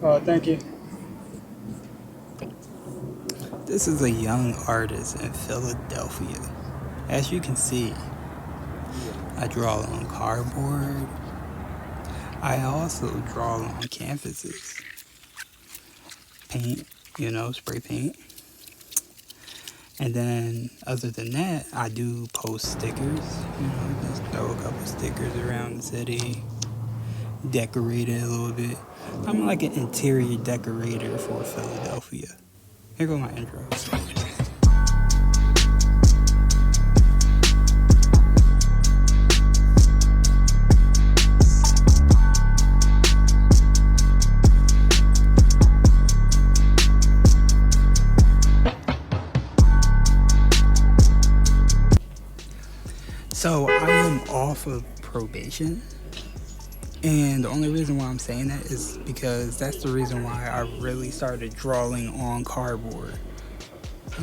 Thank you. This is a young artist in Philadelphia. As you can see, I draw on cardboard. I also draw on canvases, paint, spray paint. And then, other than that, I do post stickers. Just throw a couple stickers around the city, decorate it a little bit. I'm like an interior decorator for Philadelphia. Here go my intro. So I am off of probation. And the only reason why I'm saying that is because that's the reason why I really started drawing on cardboard,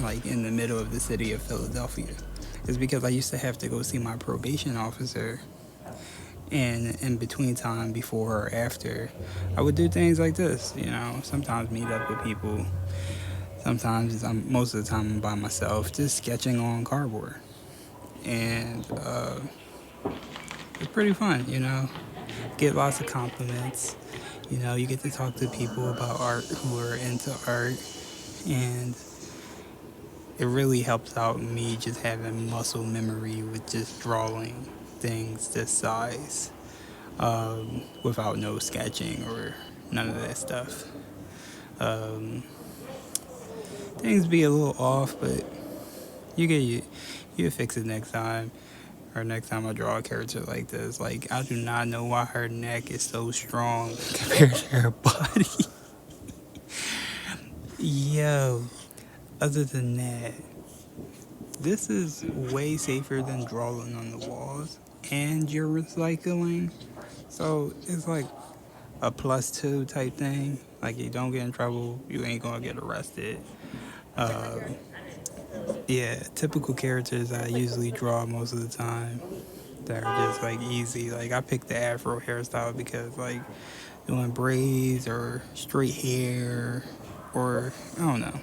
like in the middle of the city of Philadelphia. Is because I used to have to go see my probation officer, and in between time, before or after, I would do things like this. Sometimes meet up with people. Sometimes most of the time I'm by myself, just sketching on cardboard, and it's pretty fun. Get lots of compliments. You get to talk to people about art who are into art, and it really helps out me just having muscle memory with just drawing things this size, without no sketching or none of that stuff. Um, Things be a little off, but you fix it next time. Or next time I draw a character like this, like I do not know why her neck is so strong compared to her body. Yo, other than that, this is way safer than drawing on the walls, and you're recycling. So it's like a +2 type thing. Like you don't get in trouble, you ain't gonna get arrested. Uh, yeah, typical characters I usually draw most of the time that are just like easy. Like I picked the afro hairstyle because like doing braids or straight hair, or I don't know,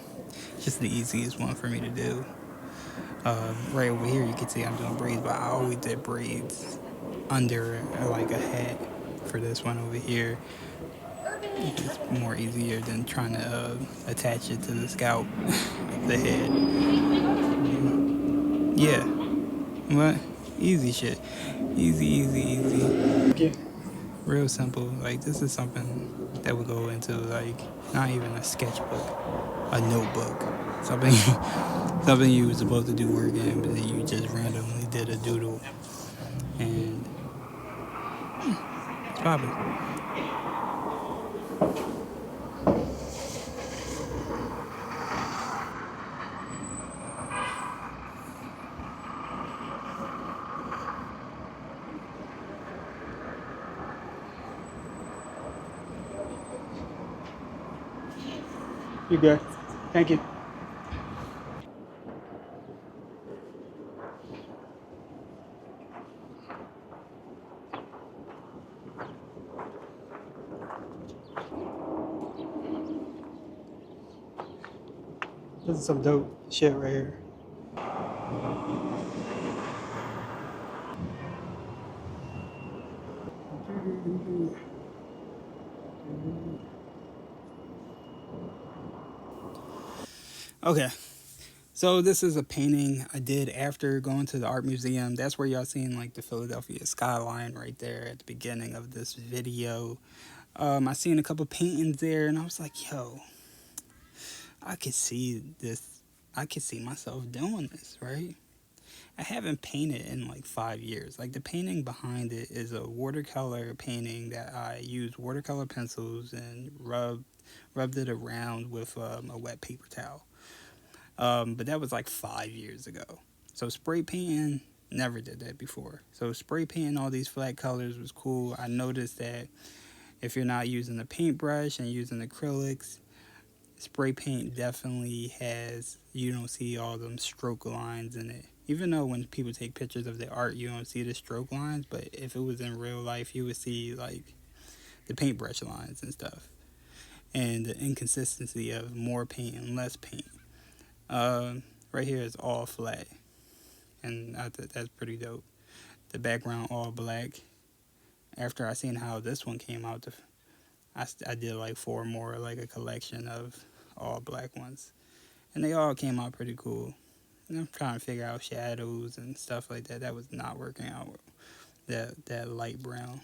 just the easiest one for me to do. Right over here you can see I'm doing braids, but I always did braids under like a hat for this one over here. It's more easier than trying to attach it to the scalp, the head. Yeah, what? Easy shit. Easy, easy, easy. Thank you. Real simple. Like this is something that would go into like not even a sketchbook, a notebook. Something something you were supposed to do work in, but then you just randomly did a doodle, and it's popping. You good. Thank you. This is some dope shit right here. Okay, so this is a painting I did after going to the art museum. That's where y'all seen like the Philadelphia skyline right there at the beginning of this video. I seen a couple paintings there, and I was like, yo, I could see this. I could see myself doing this, right? I haven't painted in like 5 years. Like the painting behind it is a watercolor painting that I used watercolor pencils and rubbed it around with a wet paper towel. But that was like 5 years ago. So spray painting, never did that before. So spray painting all these flat colors was cool. I noticed that if you're not using a paintbrush and using acrylics, spray paint definitely has, you don't see all them stroke lines in it. Even though when people take pictures of the art, you don't see the stroke lines, but if it was in real life, you would see like the paintbrush lines and stuff, and the inconsistency of more paint and less paint. Uh, right here is all flat, and I thought that's pretty dope. The background all black. After I seen how this one came out, I did like four more, like a collection of all black ones, and they all came out pretty cool. And I'm trying to figure out shadows and stuff like that. That was not working out. That light brown.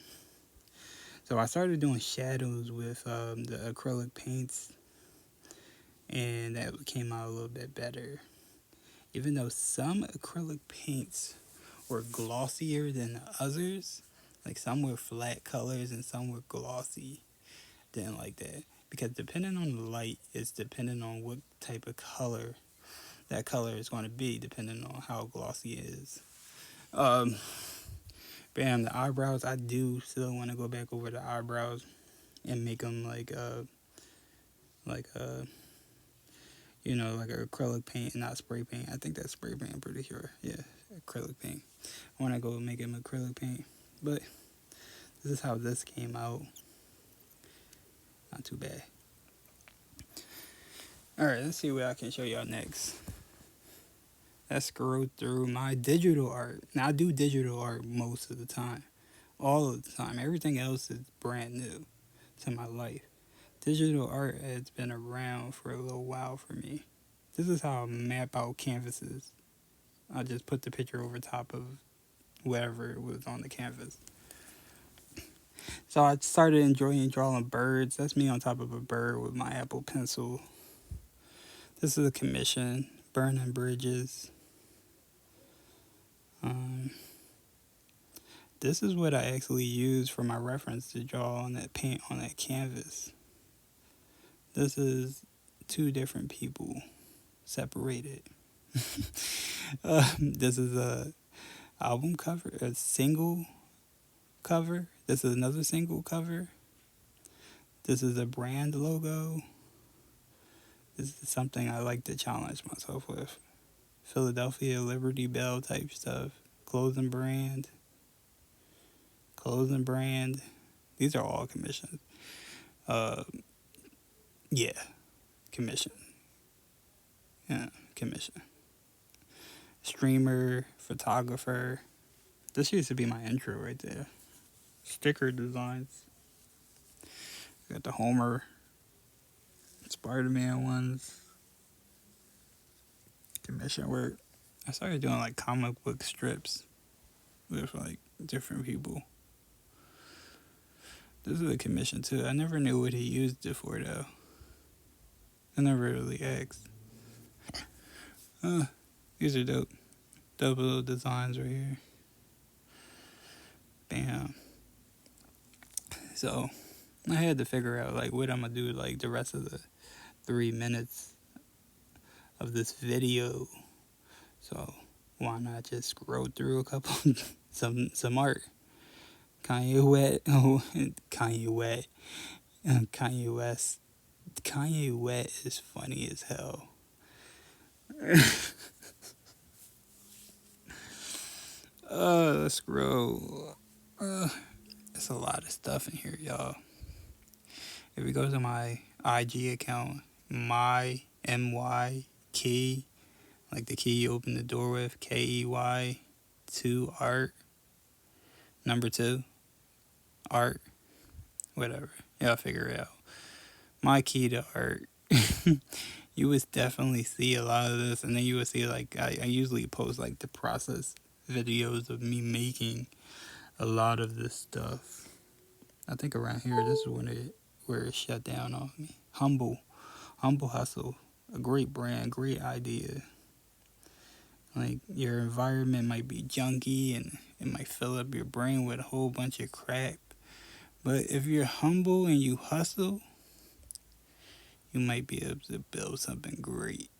So I started doing shadows with the acrylic paints, and that came out a little bit better. Even though some acrylic paints were glossier than others, like some were flat colors and some were glossy. Didn't like that because depending on the light, it's depending on what type of color that color is going to be, depending on how glossy it is. Um, Bam, the eyebrows. I do still want to go back over the eyebrows and make them like like acrylic paint and not spray paint. I think that's spray paint. I'm pretty sure. Yeah, acrylic paint. I want to go make them acrylic paint, but this is how this came out. Not too bad. All right, let's see what I can show y'all next. Let's scroll through my digital art. Now I do digital art most of the time, all of the time. Everything else is brand new to my life. Digital art has been around for a little while for me. This is how I map out canvases. I just put the picture over top of whatever was on the canvas. So I started enjoying drawing birds. That's me on top of a bird with my Apple Pencil. This is a commission, burning bridges. This is what I actually used for my reference to draw on that paint on that canvas. This is two different people separated. This is a album cover, a single cover. This is another single cover. This is a brand logo. This is something I like to challenge myself with. Philadelphia Liberty Bell type stuff. Clothing brand. These are all commissions. Yeah, commission. Yeah, commission. Streamer, photographer. This used to be my intro right there. Sticker designs. Got the Homer, Spider-Man ones. Commission work. I started doing like comic book strips with like different people. This is a commission too. I never knew what he used it for though. I never really asked. These are dope. Dope little designs right here. Bam. So I had to figure out like what I'm gonna do like the rest of the 3 minutes of this video. So why not just scroll through a couple some art. Kanye West. Kanye West is funny as hell. Let's scroll. There's a lot of stuff in here, y'all. If we go to my IG account, my MY key, like the key you open the door with, KEY 2 art, number 2 art, whatever. Y'all figure it out. My key to art. You would definitely see a lot of this, and then you would see like I usually post like the process videos of me making a lot of this stuff. I think around here this is where it shut down on me. Humble Hustle, a great brand, great idea. Like your environment might be junky and it might fill up your brain with a whole bunch of crap, but if you're humble and you hustle, you might be able to build something great,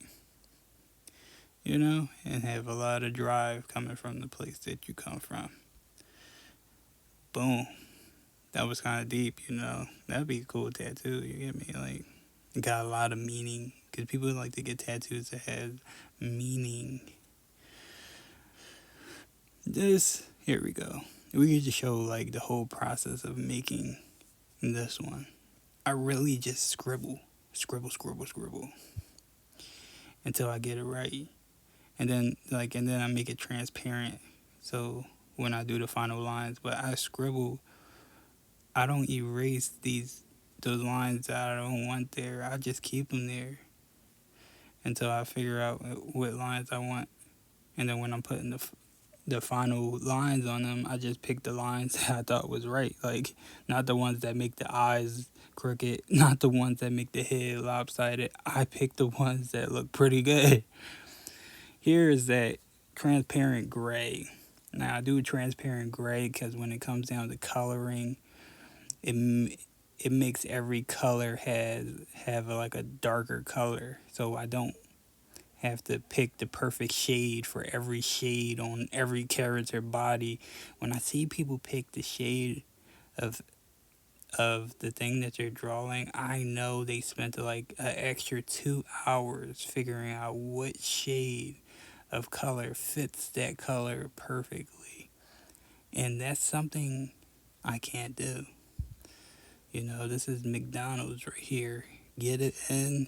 and have a lot of drive coming from the place that you come from. Boom. That was kind of deep, That'd be a cool tattoo, you get me? Like, it got a lot of meaning, because people like to get tattoos that have meaning. Here we go. We could just show, like, the whole process of making And this one, I really just scribble until I get it right. And then I make it transparent. So when I do the final lines, but I scribble, I don't erase those lines that I don't want there. I just keep them there until I figure out what lines I want. And then when I'm putting the final lines on them, I just pick the lines that I thought was right. Like, not the ones that make the eyes crooked, not the ones that make the head lopsided. I pick the ones that look pretty good. Here is that transparent gray. Now, I do transparent gray because when it comes down to coloring, it makes every color have like a darker color. So I don't have to pick the perfect shade for every shade on every character body. When I see people pick the shade of the thing that they're drawing, I know they spent like an extra 2 hours figuring out what shade of color fits that color perfectly. And that's something I can't do. This is McDonald's right here. Get it in,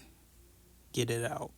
get it out.